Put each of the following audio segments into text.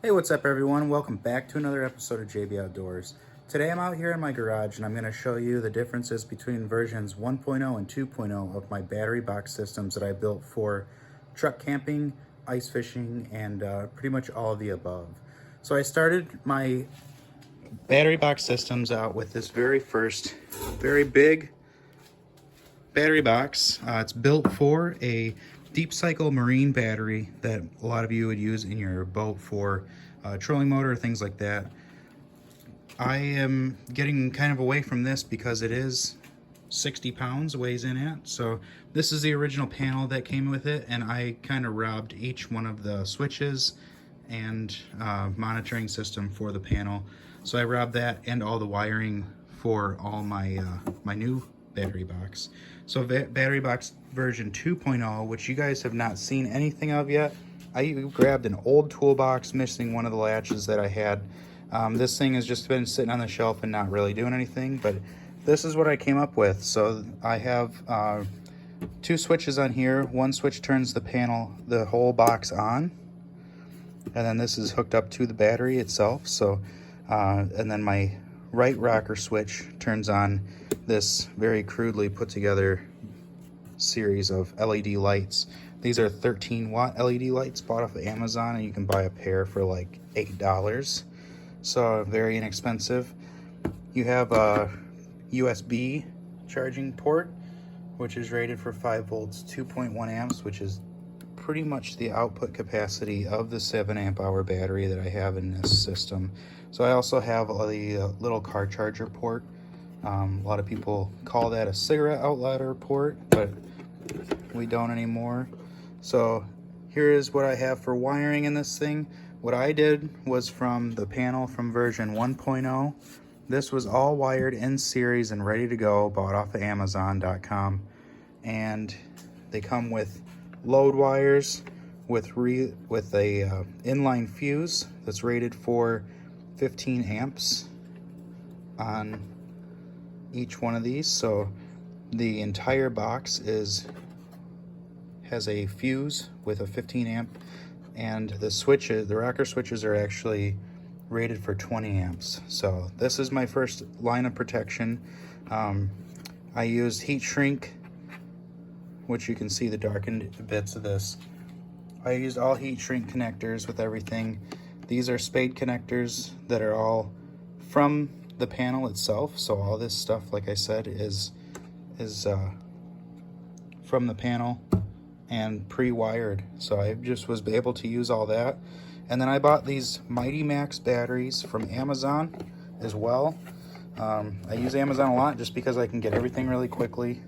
Hey, what's up everyone? Welcome back to another episode of JB Outdoors. Today I'm out here in my garage and I'm going to show you the differences between versions 1.0 and 2.0 of my battery box systems that I built for truck camping, ice fishing, and pretty much all of the above. So I started my battery box systems out with this very first, very big battery box. It's built for a deep cycle marine battery that a lot of you would use in your boat for trolling motor, things like that. I am getting kind of away from this because it is 60 pounds weighs in at. So this is the original panel that came with it, and I kind of robbed each one of the switches and monitoring system for the panel. So I robbed that and all the wiring for all my my new battery box. So battery box version 2.0, which you guys have not seen anything of yet. I grabbed an old toolbox missing one of the latches that I had. This thing has just been sitting on the shelf and not really doing anything, but this is what I came up with. So I have two switches on here. One switch turns the whole box on, and then this is hooked up to the battery itself. So and then my right rocker switch turns on this very crudely put together series of LED lights. These are 13-watt LED lights bought off of Amazon, and you can buy a pair for like $8. So very inexpensive. You have a USB charging port, which is rated for 5 volts, 2.1 amps, which is pretty much the output capacity of the 7 amp hour battery that I have in this system. So I also have a little car charger port. A lot of people call that a cigarette outlet port, but we don't anymore. So here is what I have for wiring in this thing. What I did was from the panel from version 1.0. This was all wired in series and ready to go, bought off of Amazon.com. And they come with load wires with a inline fuse that's rated for 15 amps on each one of these. So the entire box has a fuse with a 15 amp, and the rocker switches are actually rated for 20 amps. So this is my first line of protection. I used heat shrink, which you can see the darkened bits of this. I used all heat shrink connectors with everything. These are spade connectors that are all from the panel itself. So all this stuff, like I said, is from the panel and pre-wired. So I just was able to use all that. And then I bought these Mighty Max batteries from Amazon as well. I use Amazon a lot just because I can get everything really quickly,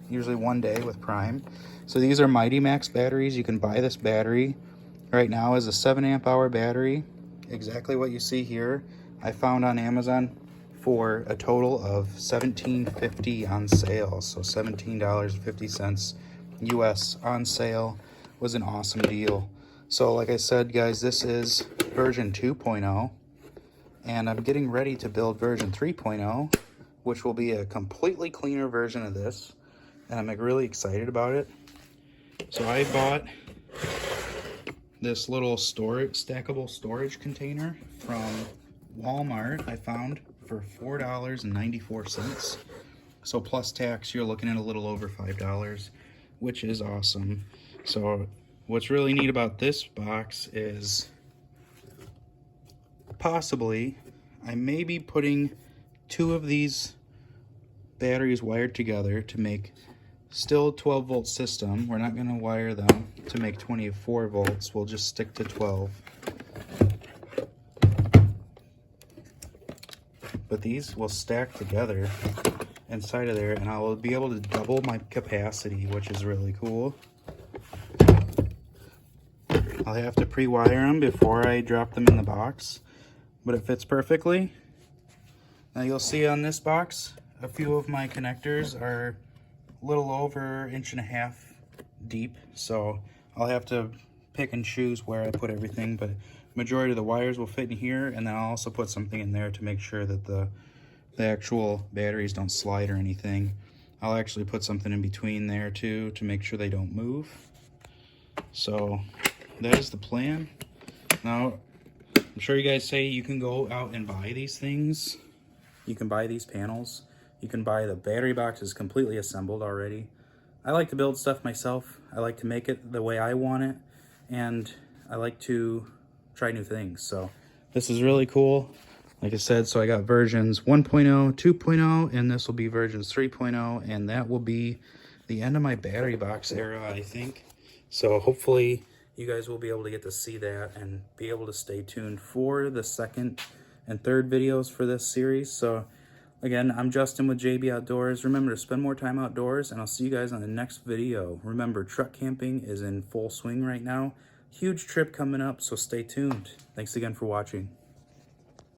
usually one day with Prime. So these are Mighty Max batteries. You can buy this battery right now as a 7 amp hour battery. Exactly what you see here. I found on Amazon for a total of $17.50 on sale. So $17.50 US on sale. Was an awesome deal. So like I said, guys, this is version 2.0, and I'm getting ready to build version 3.0, which will be a completely cleaner version of this, and I'm really excited about it. So I bought this little stackable storage container from Walmart. I found for $4.94. So plus tax, you're looking at a little over $5, which is awesome. So what's really neat about this box is possibly I may be putting 2 of these batteries wired together to make still 12 volt system. We're not going to wire them to make 24 volts. We'll just stick to 12. But these will stack together inside of there, and I will be able to double my capacity, which is really cool. I'll have to pre-wire them before I drop them in the box, but it fits perfectly. Now you'll see on this box, a few of my connectors are a little over 1.5 inches deep, so I'll have to pick and choose where I put everything, but majority of the wires will fit in here, and then I'll also put something in there to make sure that the actual batteries don't slide or anything. I'll actually put something in between there too to make sure they don't move. So that is the plan. Now I'm sure you guys say you can go out and buy these things. You can buy these panels. You can buy the battery boxes completely assembled already. I like to build stuff myself. I like to make it the way I want it, and I like to try new things. So this is really cool. Like I said, so I got versions 1.0, 2.0, and this will be versions 3.0, and that will be the end of my battery box era, I think. So hopefully you guys will be able to get to see that and be able to stay tuned for the second and third videos for this series. So again, I'm Justin with JB Outdoors. Remember to spend more time outdoors, and I'll see you guys on the next video. Remember, truck camping is in full swing right now. Huge trip coming up, so stay tuned. Thanks again for watching.